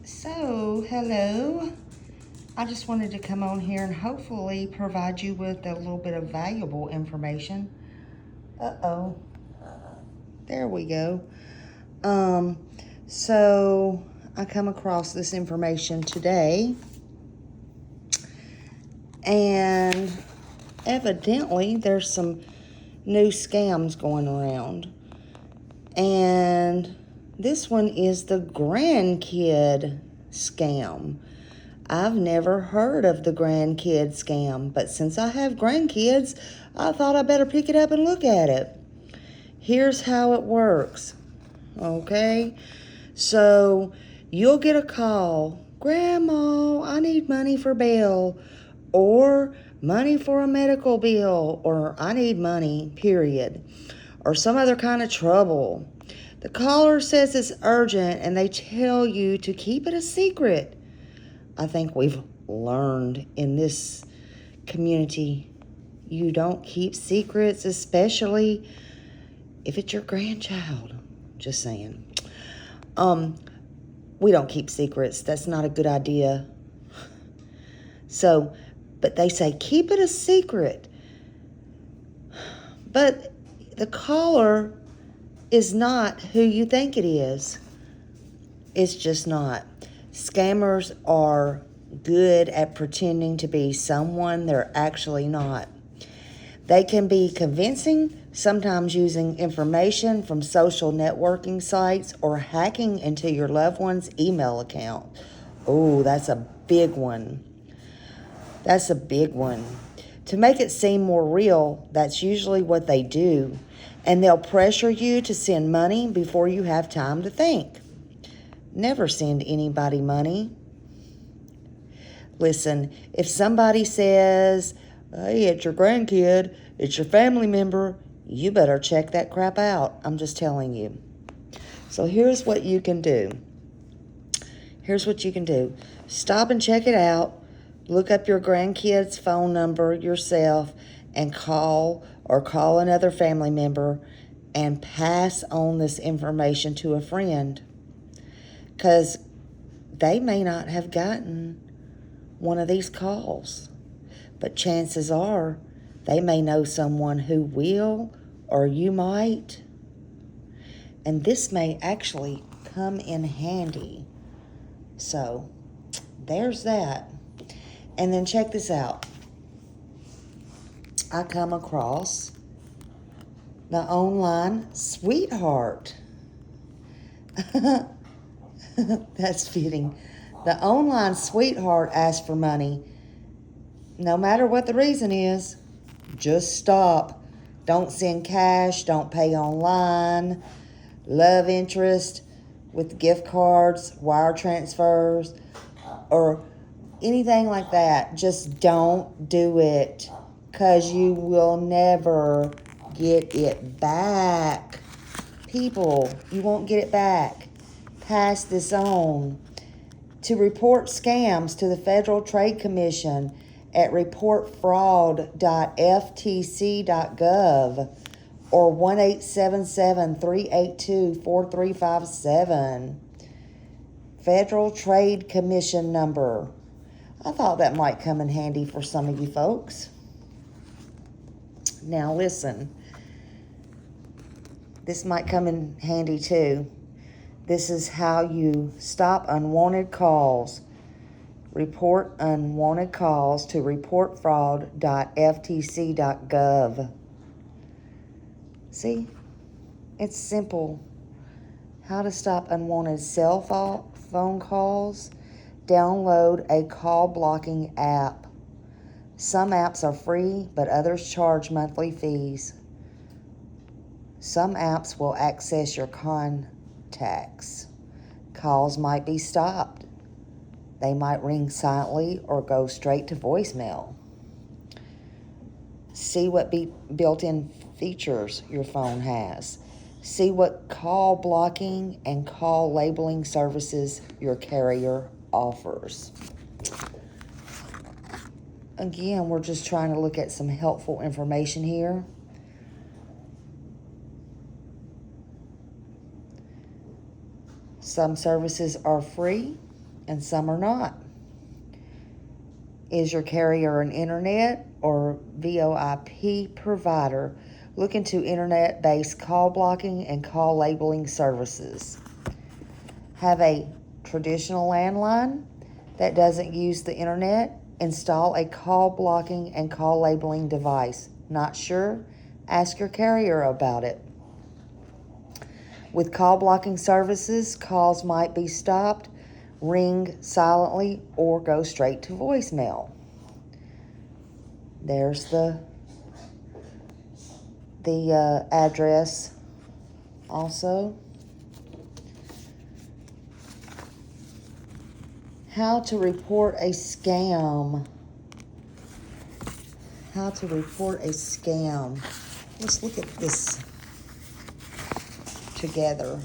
So, hello. I just wanted to come on here and hopefully provide you with a little bit of valuable information. Uh-oh. There we go. Um, so I come across this information today, and evidently there's some new scams going around. And this one is the grandkid scam. I've never heard of the grandkid scam, but since I have grandkids, I thought I better pick it up and look at it. Here's how it works, okay? So you'll get a call, Grandma, I need money for bail, or money for a medical bill, or I need money, period, or some other kind of trouble. The caller says it's urgent and they tell you to keep it a secret. I think we've learned in this community you don't keep secrets, especially if it's your grandchild. Just saying. We don't keep secrets. That's not a good idea. So, but they say keep it a secret. But the caller is not who you think it is. It's just not. Scammers are good at pretending to be someone they're actually not. They can be convincing, sometimes using information from social networking sites or hacking into your loved one's email account. Oh, that's a big one. That's a big one. To make it seem more real, that's usually what they do. And they'll pressure you to send money before you have time to think. Never send anybody money. Listen, if somebody says, hey, it's your grandkid, it's your family member, you better check that crap out. I'm just telling you. So here's what you can do. Stop and check it out. Look up your grandkid's phone number yourself and call another family member and pass on this information to a friend. Because they may not have gotten one of these calls, but chances are they may know someone who will, or you might. And this may actually come in handy. So there's that. And then check this out. I come across the online sweetheart. That's fitting. The online sweetheart asks for money. No matter what the reason is, just stop. Don't send cash. Don't pay online. Love interest with gift cards, wire transfers, or anything like that. Just don't do it, because you will never get it back. People, you won't get it back. Pass this on. To report scams to the Federal Trade Commission at reportfraud.ftc.gov or 1-877-382-4357. Federal Trade Commission number. I thought that might come in handy for some of you folks. Now listen, this might come in handy too. This is how you stop unwanted calls. Report unwanted calls to reportfraud.ftc.gov. See? It's simple. How to stop unwanted cell phone calls. Download a call blocking app. Some apps are free, but others charge monthly fees. Some apps will access your contacts. Calls might be stopped. They might ring silently or go straight to voicemail. See what built-in features your phone has. See what call blocking and call labeling services your carrier offers. Again, we're just trying to look at some helpful information here. Some services are free, and some are not. Is your carrier an internet or VoIP provider? Look into internet-based call blocking and call labeling services. Have a traditional landline that doesn't use the internet? Install a call blocking and call labeling device. Not sure? Ask your carrier about it. With call blocking services, calls might be stopped, ring silently, or go straight to voicemail. There's the address also. How to report a scam. How to report a scam. Let's look at this together.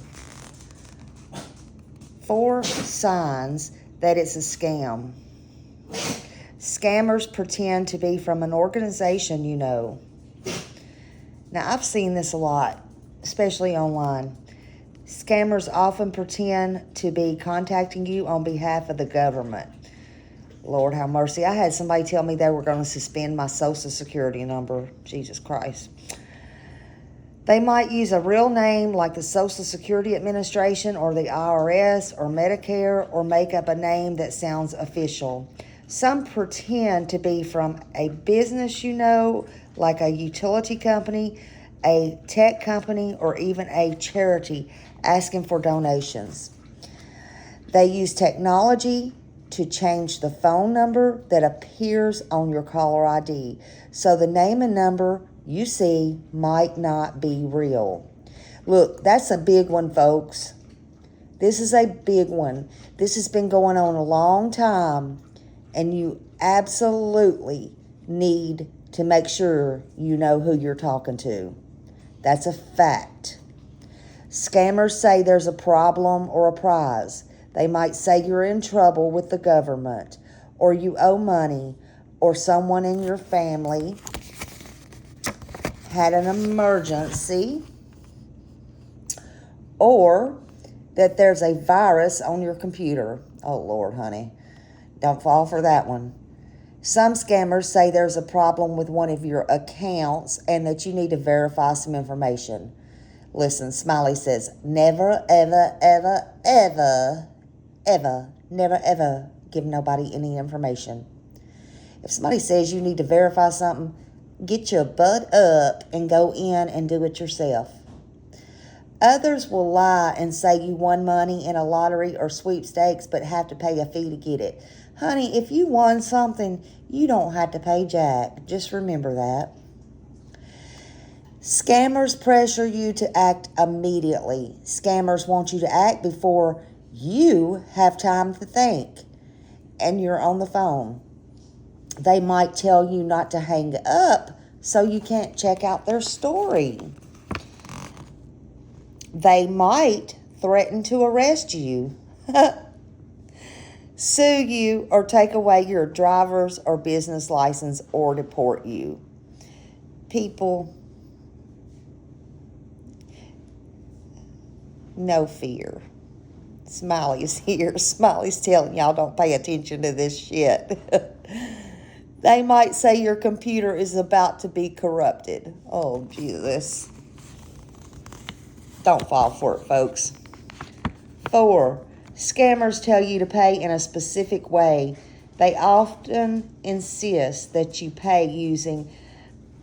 4 signs that it's a scam. Scammers pretend to be from an organization you know. Now, I've seen this a lot, especially online. Scammers often pretend to be contacting you on behalf of the government. Lord have mercy. I had somebody tell me they were going to suspend my Social Security number. Jesus Christ. They might use a real name like the Social Security Administration or the IRS or Medicare, or make up a name that sounds official. Some pretend to be from a business you know, like a utility company, a tech company, or even a charity, asking for donations. They use technology to change the phone number that appears on your caller ID, so the name and number you see might not be real. Look, that's a big one, folks. This is a big one. This has been going on a long time, and you absolutely need to make sure you know who you're talking to. That's a fact. Scammers say there's a problem or a prize. They might say you're in trouble with the government, or you owe money, or someone in your family had an emergency, or that there's a virus on your computer. Oh, Lord, honey. Don't fall for that one. Some scammers say there's a problem with one of your accounts and that you need to verify some information. Listen, Smiley says, never, ever, ever, ever, ever, never, ever give nobody any information. If somebody says you need to verify something, get your butt up and go in and do it yourself. Others will lie and say you won money in a lottery or sweepstakes but have to pay a fee to get it. Honey, if you won something, you don't have to pay jack. Just remember that. Scammers pressure you to act immediately. Scammers want you to act before you have time to think and you're on the phone. They might tell you not to hang up so you can't check out their story. They might threaten to arrest you, sue you, or take away your driver's or business license or deport you. People, no fear. Smiley's here. Smiley's telling y'all don't pay attention to this shit. They might say your computer is about to be corrupted. Oh, Jesus. Don't fall for it, folks. 4, scammers tell you to pay in a specific way. They often insist that you pay using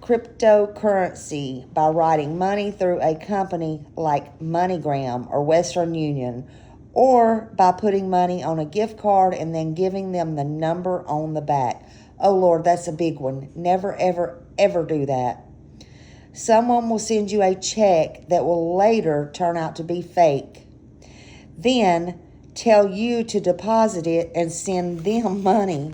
cryptocurrency by writing money through a company like MoneyGram or Western Union, or by putting money on a gift card and then giving them the number on the back. Oh, Lord, that's a big one. Never, ever, ever do that. Someone will send you a check that will later turn out to be fake. Then tell you to deposit it and send them money.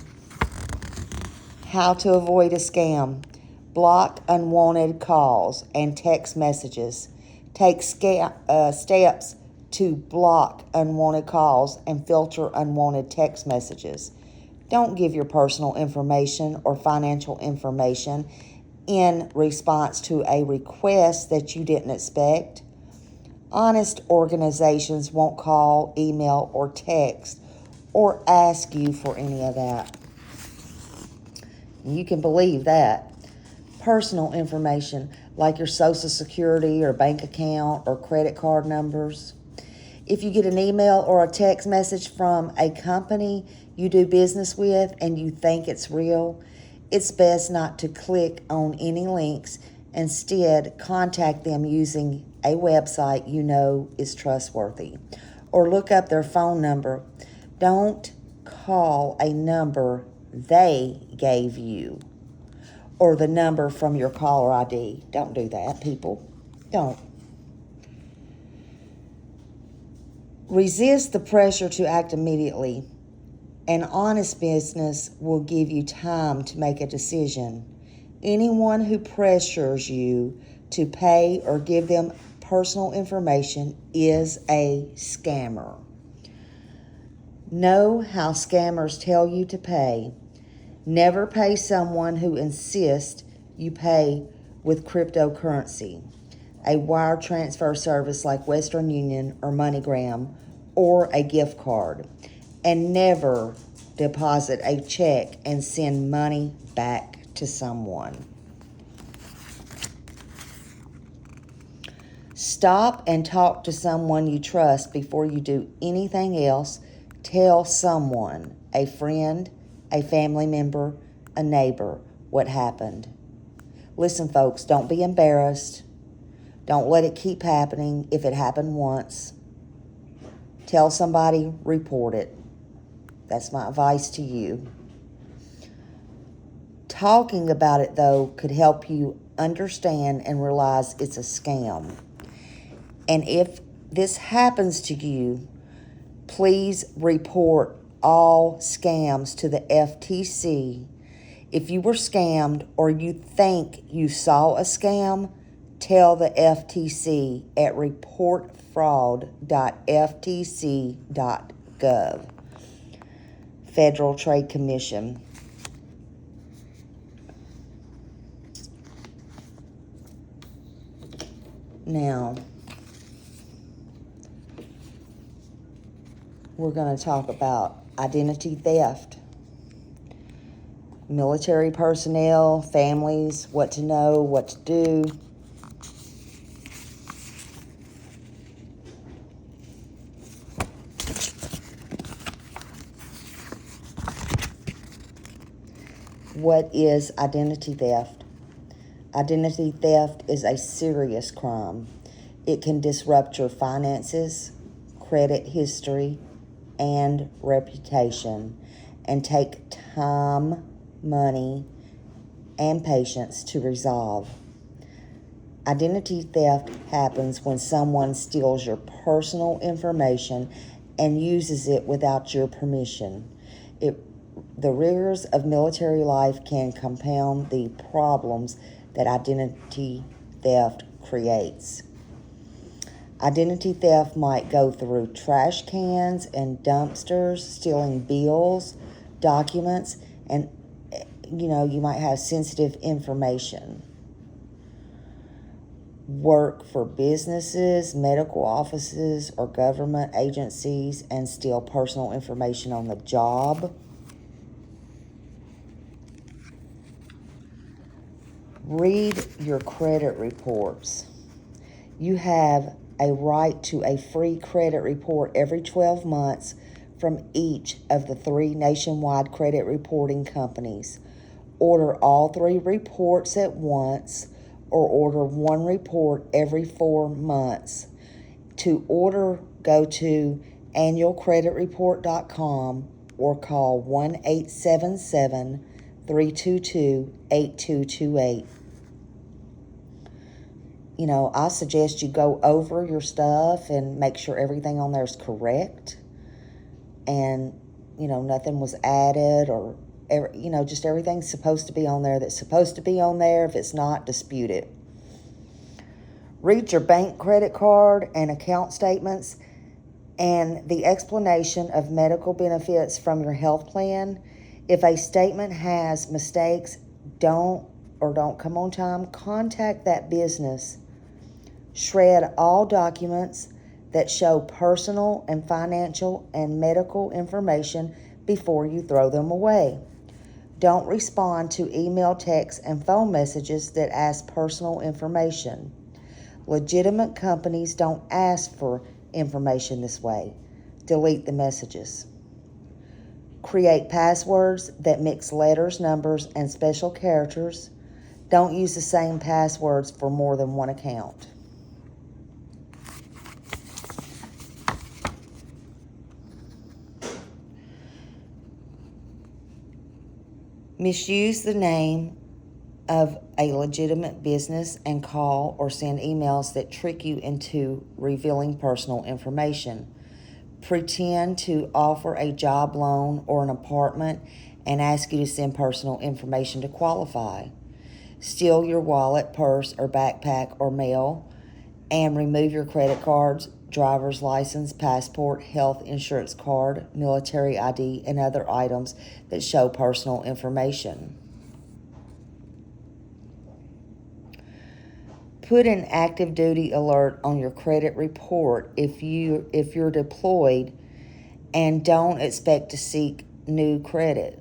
How to avoid a scam. Block unwanted calls and text messages. Take steps to block unwanted calls and filter unwanted text messages. Don't give your personal information or financial information in response to a request that you didn't expect. Honest organizations won't call, email, or text or ask you for any of that. You can believe that. Personal information like your social security or bank account or credit card numbers. If you get an email or a text message from a company you do business with and you think it's real, it's best not to click on any links. Instead, contact them using a website you know is trustworthy, or look up their phone number. Don't call a number they gave you or the number from your caller ID. Don't do that, people. Don't. Resist the pressure to act immediately. An honest business will give you time to make a decision. Anyone who pressures you to pay or give them personal information is a scammer. Know how scammers tell you to pay. Never pay someone who insists you pay with cryptocurrency, a wire transfer service like Western Union or MoneyGram, or a gift card. And never deposit a check and send money back to someone. Stop and talk to someone you trust before you do anything else. Tell someone, a friend, a family member, a neighbor, what happened. Listen, folks, don't be embarrassed. Don't let it keep happening. If it happened once, tell somebody, report it. That's my advice to you. Talking about it, though, could help you understand and realize it's a scam. And if this happens to you, please report all scams to the FTC. If you were scammed or you think you saw a scam, tell the FTC at reportfraud.ftc.gov. Federal Trade Commission. Now, we're going to talk about identity theft. Military personnel, families, what to know, what to do. What is identity theft? Identity theft is a serious crime. It can disrupt your finances, credit history, and reputation, and take time, money, and patience to resolve. Identity theft happens when someone steals your personal information and uses it without your permission. The rigors of military life can compound the problems that identity theft creates. Identity theft might go through trash cans and dumpsters, stealing bills, documents, and you might have sensitive information. Work for businesses, medical offices, or government agencies and steal personal information on the job. Read your credit reports. You have a right to a free credit report every 12 months from each of the 3 nationwide credit reporting companies. Order all 3 reports at once or order 1 report every 4 months. To order, go to annualcreditreport.com or call 1-877-322-8228. I suggest you go over your stuff and make sure everything on there is correct. And, nothing was added or, just everything's supposed to be on there that's supposed to be on there. If it's not, dispute it. Read your bank, credit card, and account statements and the explanation of medical benefits from your health plan. If a statement has mistakes, don't come on time, contact that business. Shred all documents, that show personal and financial and medical information before you throw them away. Don't respond to email, text, and phone messages that ask personal information. Legitimate companies don't ask for information this way. Delete the messages. Create passwords that mix letters, numbers, and special characters. Don't use the same passwords for more than one account. Misuse the name of a legitimate business and call or send emails that trick you into revealing personal information. Pretend to offer a job loan or an apartment and ask you to send personal information to qualify. Steal your wallet, purse, or backpack or mail, and remove your credit cards, driver's license, passport, health insurance card, military ID, and other items that show personal information. Put an active duty alert on your credit report if you're deployed and don't expect to seek new credit.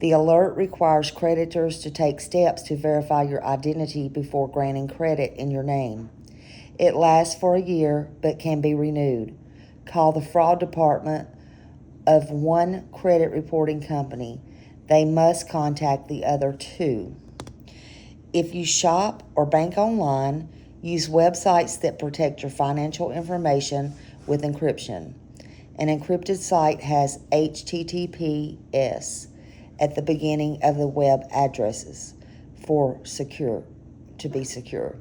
The alert requires creditors to take steps to verify your identity before granting credit in your name. It lasts for a year but can be renewed. Call the fraud department of one credit reporting company. They must contact the other two. If you shop or bank online, use websites that protect your financial information with encryption. An encrypted site has HTTPS at the beginning of the web addresses to be secure.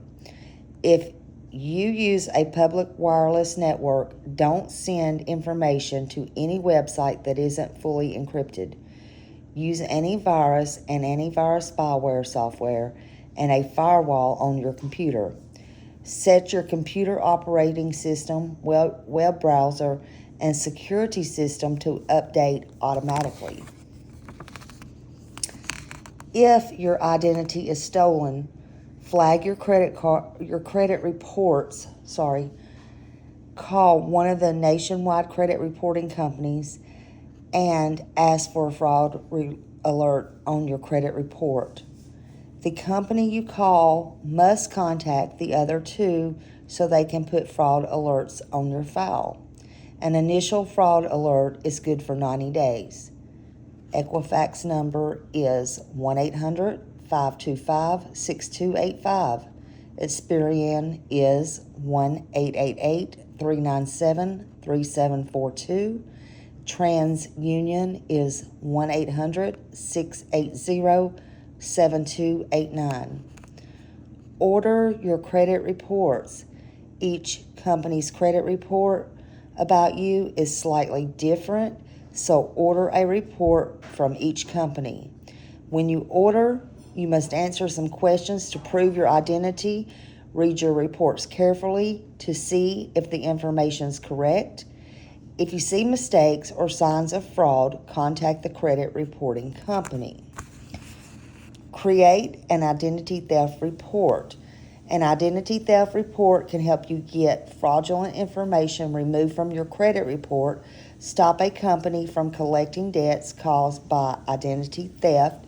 If you use a public wireless network, don't send information to any website that isn't fully encrypted. Use antivirus and antivirus spyware software and a firewall on your computer. Set your computer operating system, web browser, and security system to update automatically. If your identity is stolen, flag your credit reports. Call one of the nationwide credit reporting companies and ask for a fraud alert on your credit report. The company you call must contact the other two so they can put fraud alerts on your file. An initial fraud alert is good for 90 days. Equifax number is 1-800-525-6285. Experian is 1-888-397-3742. TransUnion is 1-800-680-7289. Order your credit reports. Each company's credit report about you is slightly different, so order a report from each company. When you order, you must answer some questions to prove your identity. Read your reports carefully to see if the information is correct. If you see mistakes or signs of fraud, contact the credit reporting company. Create an identity theft report. An identity theft report can help you get fraudulent information removed from your credit report, stop a company from collecting debts caused by identity theft,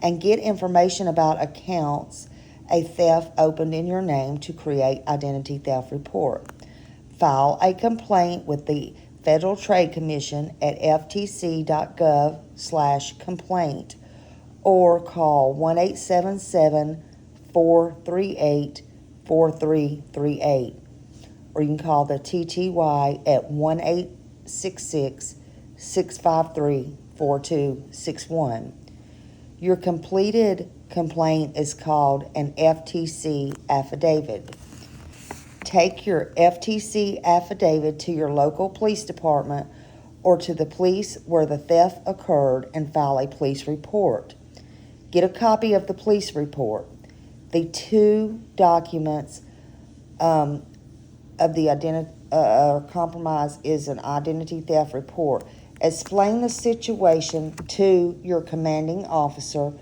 and get information about accounts a theft opened in your name to create identity theft report. File a complaint with the Federal Trade Commission at ftc.gov/complaint or call 1-877-438-4338, or you can call the TTY at 1-866-653-4261. Your completed complaint is called an FTC affidavit. Take your FTC affidavit to your local police department or to the police where the theft occurred and file a police report. Get a copy of the police report. The two documents of the compromise is an identity theft report. Explain the situation to your commanding officer.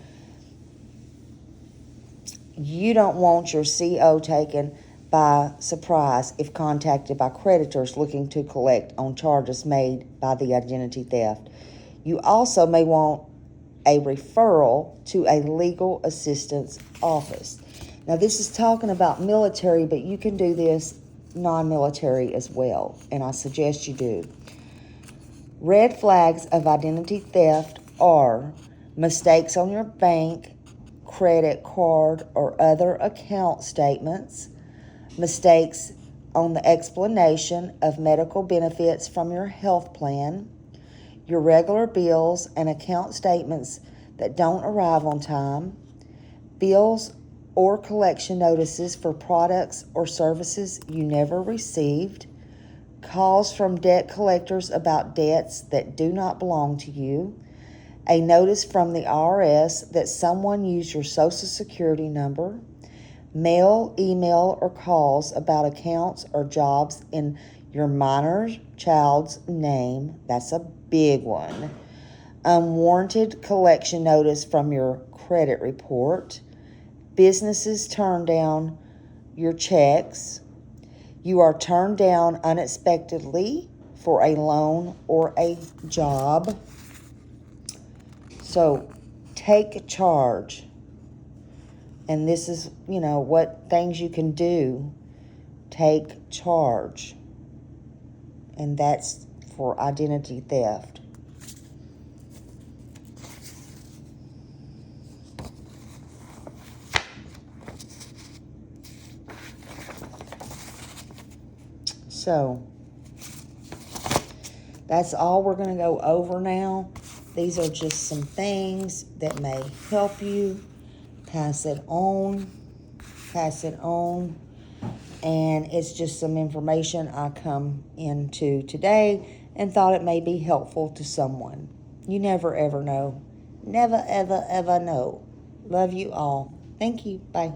You don't want your CO taken by surprise if contacted by creditors looking to collect on charges made by the identity theft. You also may want a referral to a legal assistance office. Now, this is talking about military, but you can do this non-military as well, and I suggest you do. Red flags of identity theft are mistakes on your bank, credit card, or other account statements, mistakes on the explanation of medical benefits from your health plan, your regular bills and account statements that don't arrive on time, bills or collection notices for products or services you never received, calls from debt collectors about debts that do not belong to you, a notice from the IRS that someone used your Social Security number, mail, email, or calls about accounts or jobs in your minor child's name. That's a big one. Unwarranted collection notice from your credit report. Businesses turn down your checks. You are turned down unexpectedly for a loan or a job. So take charge. And this is, what things you can do. Take charge. And that's for identity theft. So that's all we're going to go over now. These are just some things that may help you. Pass it on. And it's just some information I come into today and thought it may be helpful to someone. You never ever know. Never ever ever know. Love you all. Thank you. Bye.